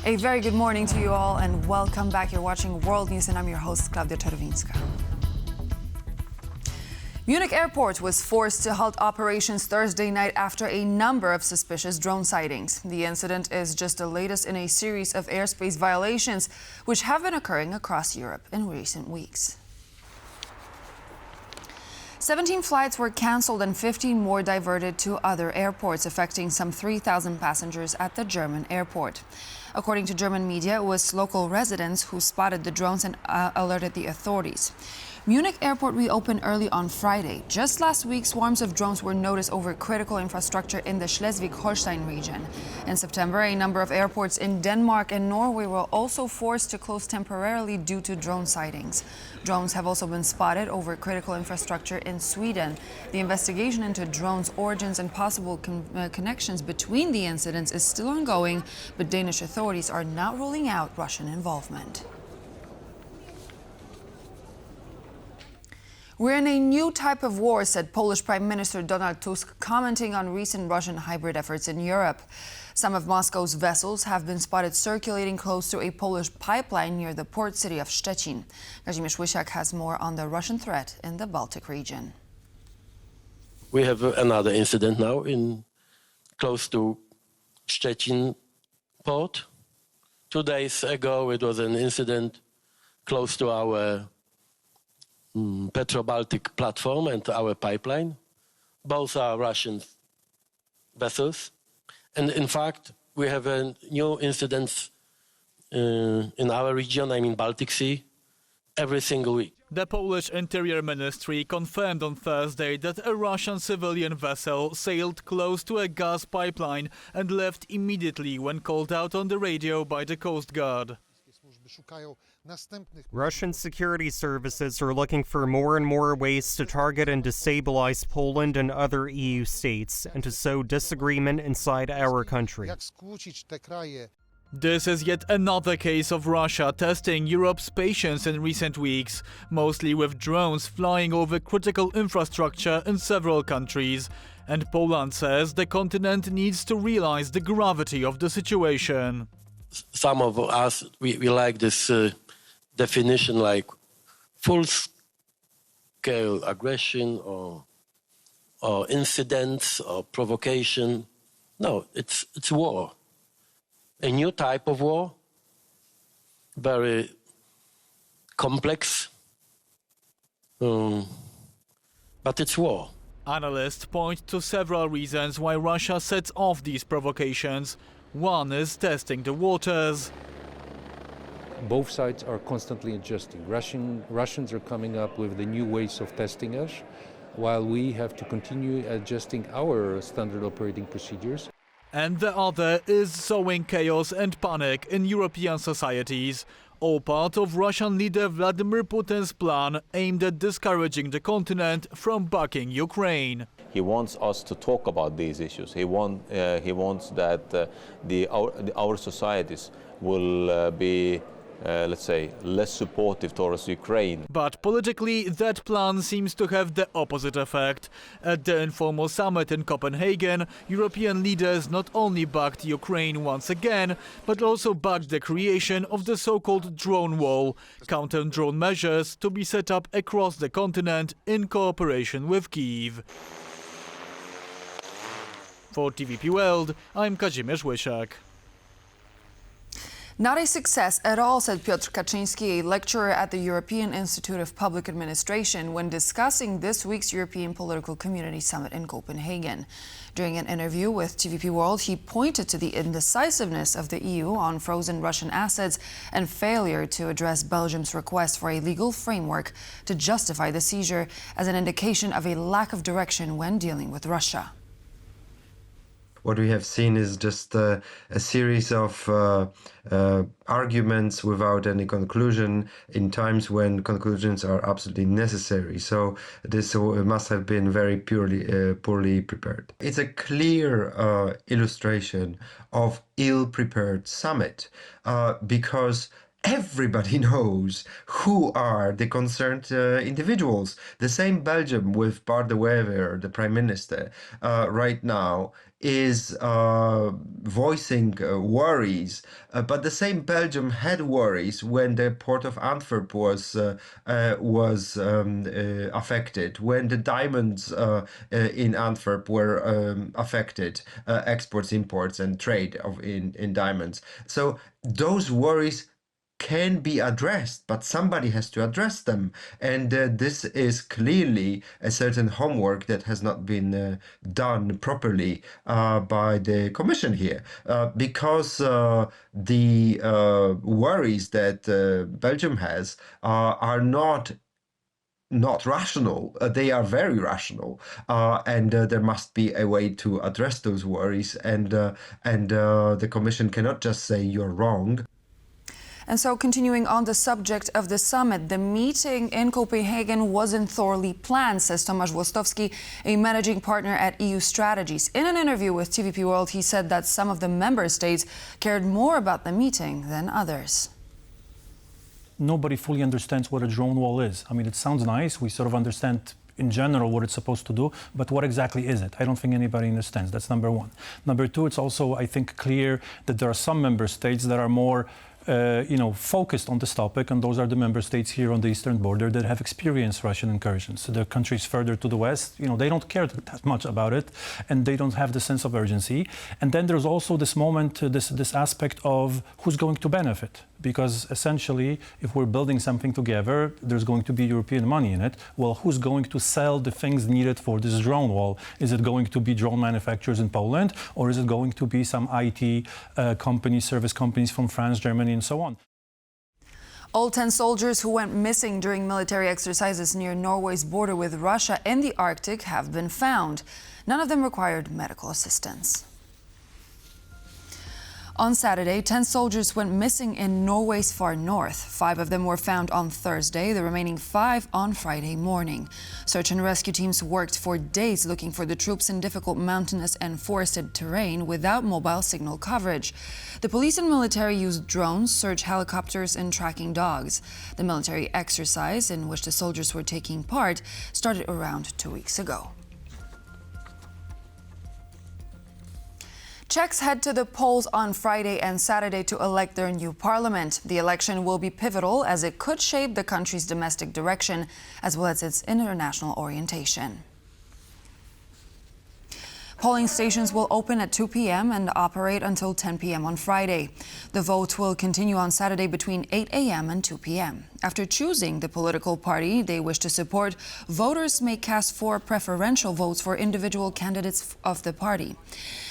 A very good morning to you all and welcome back. You're watching World News and I'm your host, Klaudia Czerwińska. Munich airport was forced to halt operations Thursday night after a number of suspicious drone sightings. The incident is just the latest in a series of airspace violations which have been occurring across Europe in recent weeks. 17 flights were cancelled and 15 more diverted to other airports, affecting some 3,000 passengers at the German airport. According to German media, it was local residents who spotted the drones and alerted the authorities. Munich airport reopened early on Friday. Just last week, swarms of drones were noticed over critical infrastructure in the Schleswig-Holstein region. In September, a number of airports in Denmark and Norway were also forced to close temporarily due to drone sightings. Drones have also been spotted over critical infrastructure in Sweden. The investigation into drones' origins and possible connections between the incidents is still ongoing, but Danish authorities are not ruling out Russian involvement. We're in a new type of war, said Polish Prime Minister Donald Tusk, commenting on recent Russian hybrid efforts in Europe. Some of Moscow's vessels have been spotted circulating close to a Polish pipeline near the port city of Szczecin. Kazimierz Łysiak has more on the Russian threat in the Baltic region. We have another incident now close to Szczecin port. 2 days ago it was an incident close to our Petro-Baltic platform and our pipeline. Both are Russian vessels. And in fact, we have a new incidents in our region, I mean Baltic Sea, every single week. The Polish Interior Ministry confirmed on Thursday that a Russian civilian vessel sailed close to a gas pipeline and left immediately when called out on the radio by the Coast Guard. Russian security services are looking for more and more ways to target and destabilize Poland and other EU states and to sow disagreement inside our country. This is yet another case of Russia testing Europe's patience in recent weeks, mostly with drones flying over critical infrastructure in several countries. And Poland says the continent needs to realize the gravity of the situation. Some of us, we like this definition like full-scale aggression or incidents or provocation. No, it's war. A new type of war, very complex, but it's war. Analysts point to several reasons why Russia sets off these provocations. One is testing the waters. Both sides are constantly adjusting. Russians are coming up with the new ways of testing us, while we have to continue adjusting our standard operating procedures. And the other is sowing chaos and panic in European societies, all part of Russian leader Vladimir Putin's plan aimed at discouraging the continent from backing Ukraine. He wants us to talk about these issues. He wants that our societies will be, let's say, less supportive towards Ukraine. But politically, that plan seems to have the opposite effect. At the informal summit in Copenhagen, European leaders not only backed Ukraine once again, but also backed the creation of the so-called drone wall, counter-drone measures to be set up across the continent in cooperation with Kyiv. For TVP World, I'm Kazimierz Łysiak. Not a success at all, said Piotr Kaczyński, a lecturer at the European Institute of Public Administration, when discussing this week's European Political Community Summit in Copenhagen. During an interview with TVP World, he pointed to the indecisiveness of the EU on frozen Russian assets and failure to address Belgium's request for a legal framework to justify the seizure as an indication of a lack of direction when dealing with Russia. What we have seen is just a series of arguments without any conclusion in times when conclusions are absolutely necessary. So this must have been very poorly prepared. It's a clear illustration of ill-prepared summit because everybody knows who are the concerned individuals. The same Belgium with Bart de Wever, the Prime Minister, right now is voicing worries, but the same Belgium had worries when the port of Antwerp was affected, when the diamonds in Antwerp were affected, exports, imports, and trade in diamonds. So those worries can be addressed, but somebody has to address them. And this is clearly a certain homework that has not been done properly by the Commission here, because the worries that Belgium has are not rational. They are very rational, and there must be a way to address those worries. And the Commission cannot just say you're wrong. And so, continuing on the subject of the summit, the meeting in Copenhagen wasn't thoroughly planned, says Tomasz Włostowski, a managing partner at EU Strategies. In an interview with TVP World, he said that some of the member states cared more about the meeting than others. Nobody fully understands what a drone wall is. I mean, it sounds nice. We sort of understand in general what it's supposed to do, but what exactly is it? I don't think anybody understands. That's number one. Number two, it's also, I think, clear that there are some member states that are more focused on this topic, and those are the member states here on the eastern border that have experienced Russian incursions. So the countries further to the west, they don't care that much about it, and they don't have the sense of urgency. And then there's also this moment, this aspect of who's going to benefit. Because essentially, if we're building something together, there's going to be European money in it. Well, who's going to sell the things needed for this drone wall? Is it going to be drone manufacturers in Poland, or is it going to be some IT companies, service companies from France, Germany, and so on? All 10 soldiers who went missing during military exercises near Norway's border with Russia in the Arctic have been found. None of them required medical assistance. On Saturday, 10 soldiers went missing in Norway's far north. 5 of them were found on Thursday, the remaining 5 on Friday morning. Search and rescue teams worked for days looking for the troops in difficult mountainous and forested terrain without mobile signal coverage. The police and military used drones, search helicopters, and tracking dogs. The military exercise, in which the soldiers were taking part, started around 2 weeks ago. Czechs head to the polls on Friday and Saturday to elect their new parliament. The election will be pivotal as it could shape the country's domestic direction as well as its international orientation. Polling stations will open at 2 p.m. and operate until 10 p.m. on Friday. The vote will continue on Saturday between 8 a.m. and 2 p.m. After choosing the political party they wish to support, voters may cast 4 preferential votes for individual candidates of the party.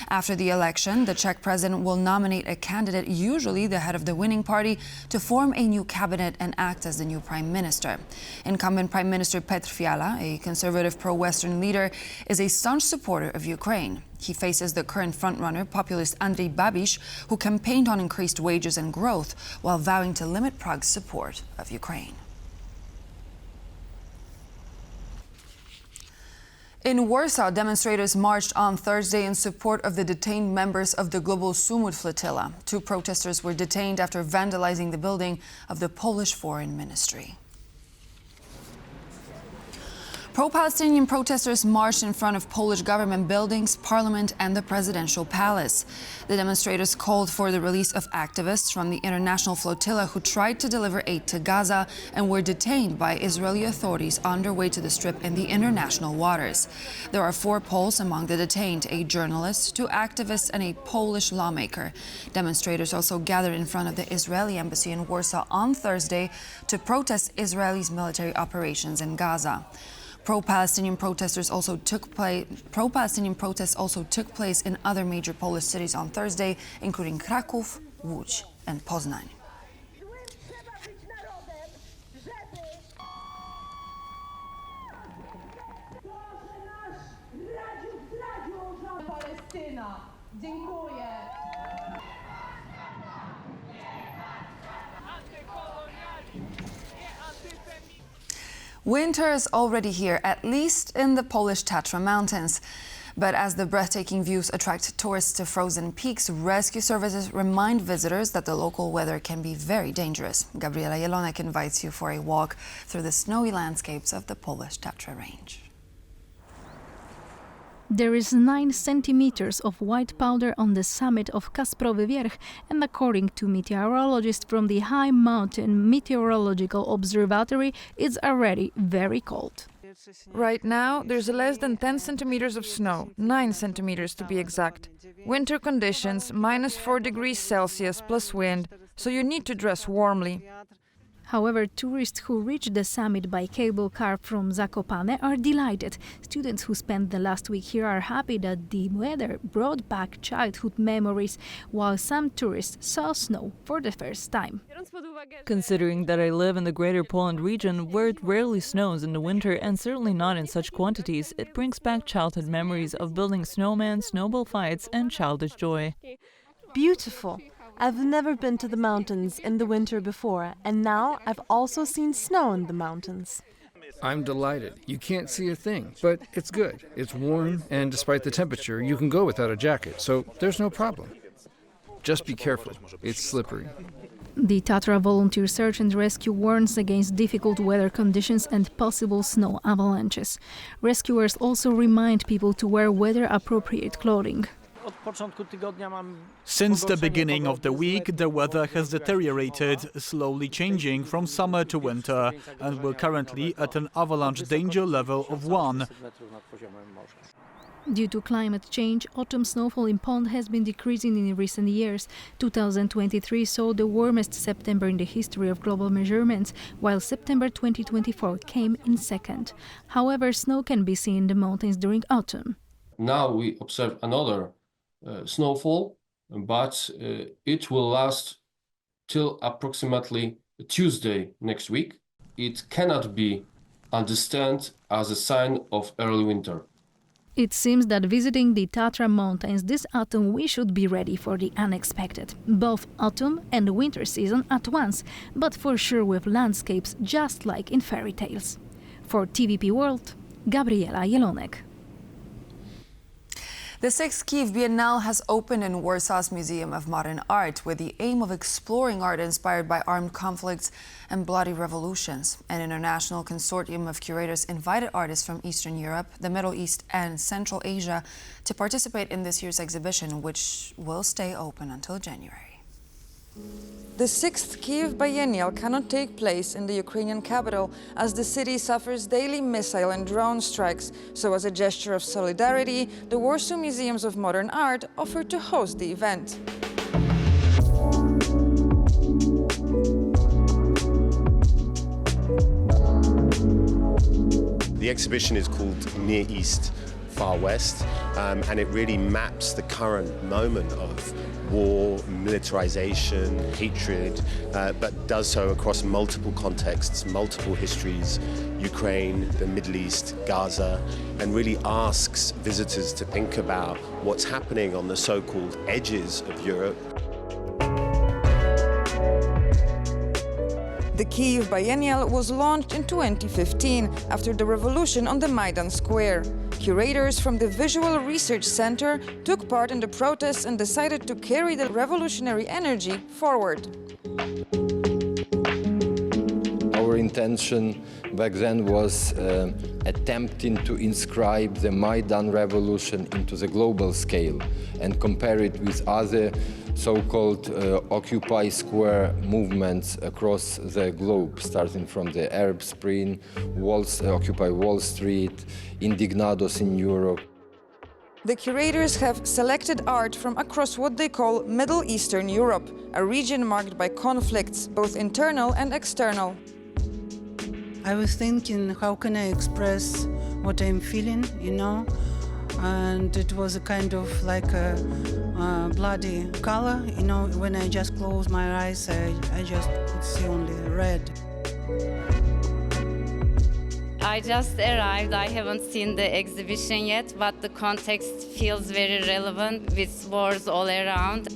After the election, the Czech president will nominate a candidate, usually the head of the winning party, to form a new cabinet and act as the new prime minister. Incumbent Prime Minister Petr Fiala, a conservative pro-Western leader, is a staunch supporter of Ukraine. He faces the current frontrunner, populist Andrej Babiš, who campaigned on increased wages and growth while vowing to limit Prague's support of Ukraine. In Warsaw, demonstrators marched on Thursday in support of the detained members of the Global Sumut flotilla. 2 protesters were detained after vandalizing the building of the Polish Foreign Ministry. Pro-Palestinian protesters marched in front of Polish government buildings, parliament, and the presidential palace. The demonstrators called for the release of activists from the international flotilla who tried to deliver aid to Gaza and were detained by Israeli authorities on their way to the Strip in the international waters. There are 4 Poles among the detained, a journalist, 2 activists, and a Polish lawmaker. Demonstrators also gathered in front of the Israeli embassy in Warsaw on Thursday to protest Israel's military operations in Gaza. Pro-Palestinian protests also took place in other major Polish cities on Thursday, including Kraków, Łódź, and Poznań. Winter is already here, at least in the Polish Tatra Mountains. But as the breathtaking views attract tourists to frozen peaks, rescue services remind visitors that the local weather can be very dangerous. Gabriela Jelonek invites you for a walk through the snowy landscapes of the Polish Tatra Range. There is 9 centimeters of white powder on the summit of Kasprowy Wierch, and according to meteorologists from the High Mountain Meteorological Observatory, it's already very cold. Right now, there's less than 10 centimeters of snow, 9 centimeters to be exact. Winter conditions, -4 degrees Celsius plus wind, so you need to dress warmly. However, tourists who reach the summit by cable car from Zakopane are delighted. Students who spent the last week here are happy that the weather brought back childhood memories, while some tourists saw snow for the first time. Considering that I live in the Greater Poland region, where it rarely snows in the winter and certainly not in such quantities, it brings back childhood memories of building snowmen, snowball fights, and childish joy. Beautiful. I've never been to the mountains in the winter before, and now I've also seen snow in the mountains. I'm delighted. You can't see a thing, but it's good. It's warm, and despite the temperature, you can go without a jacket, so there's no problem. Just be careful. It's slippery. The Tatra Volunteer Search and Rescue warns against difficult weather conditions and possible snow avalanches. Rescuers also remind people to wear weather-appropriate clothing. Since the beginning of the week, the weather has deteriorated, slowly changing from summer to winter, and we're currently at an avalanche danger level of 1. Due to climate change, autumn snowfall in Poland has been decreasing in recent years. 2023 saw the warmest September in the history of global measurements, while September 2024 came in second. However, snow can be seen in the mountains during autumn. Now we observe another snowfall, but it will last till approximately Tuesday next week. It cannot be understood as a sign of early winter. It seems that visiting the Tatra Mountains this autumn we should be ready for the unexpected. Both autumn and winter season at once, but for sure with landscapes just like in fairy tales. For TVP World, Gabriela Jelonek. The 6th Kyiv Biennale has opened in Warsaw's Museum of Modern Art with the aim of exploring art inspired by armed conflicts and bloody revolutions. An international consortium of curators invited artists from Eastern Europe, the Middle East and Central Asia to participate in this year's exhibition, which will stay open until January. The 6th Kyiv Biennial cannot take place in the Ukrainian capital as the city suffers daily missile and drone strikes. So as a gesture of solidarity, the Warsaw Museums of Modern Art offered to host the event. The exhibition is called Near East, Far West, and it really maps the current moment of war, militarization, hatred, but does so across multiple contexts, multiple histories, Ukraine, the Middle East, Gaza, and really asks visitors to think about what's happening on the so-called edges of Europe. The Kyiv Biennial was launched in 2015 after the revolution on the Maidan Square. Curators from the Visual Research Center took part in the protests and decided to carry the revolutionary energy forward. Our intention back then was attempting to inscribe the Maidan revolution into the global scale and compare it with other so-called Occupy Square movements across the globe, starting from the Arab Spring, Occupy Wall Street, Indignados in Europe. The curators have selected art from across what they call Middle Eastern Europe, a region marked by conflicts, both internal and external. I was thinking, how can I express what I'm feeling, and it was a kind of like a bloody color, when I just close my eyes, I just could see only red. I just arrived. I haven't seen the exhibition yet, but the context feels very relevant with wars all around.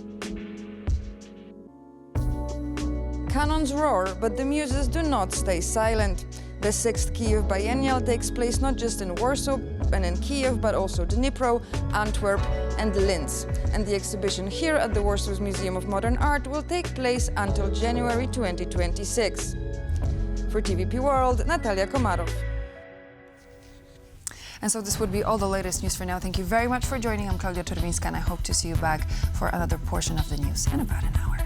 Cannons roar, but the muses do not stay silent. The 6th Kyiv Biennial takes place not just in Warsaw and in Kyiv, but also Dnipro, Antwerp and Linz. And the exhibition here at the Warsaw Museum of Modern Art will take place until January 2026. For TVP World, Natalia Komarov. And so this would be all the latest news for now. Thank you very much for joining. I'm Klaudia Czerwińska, and I hope to see you back for another portion of the news in about an hour.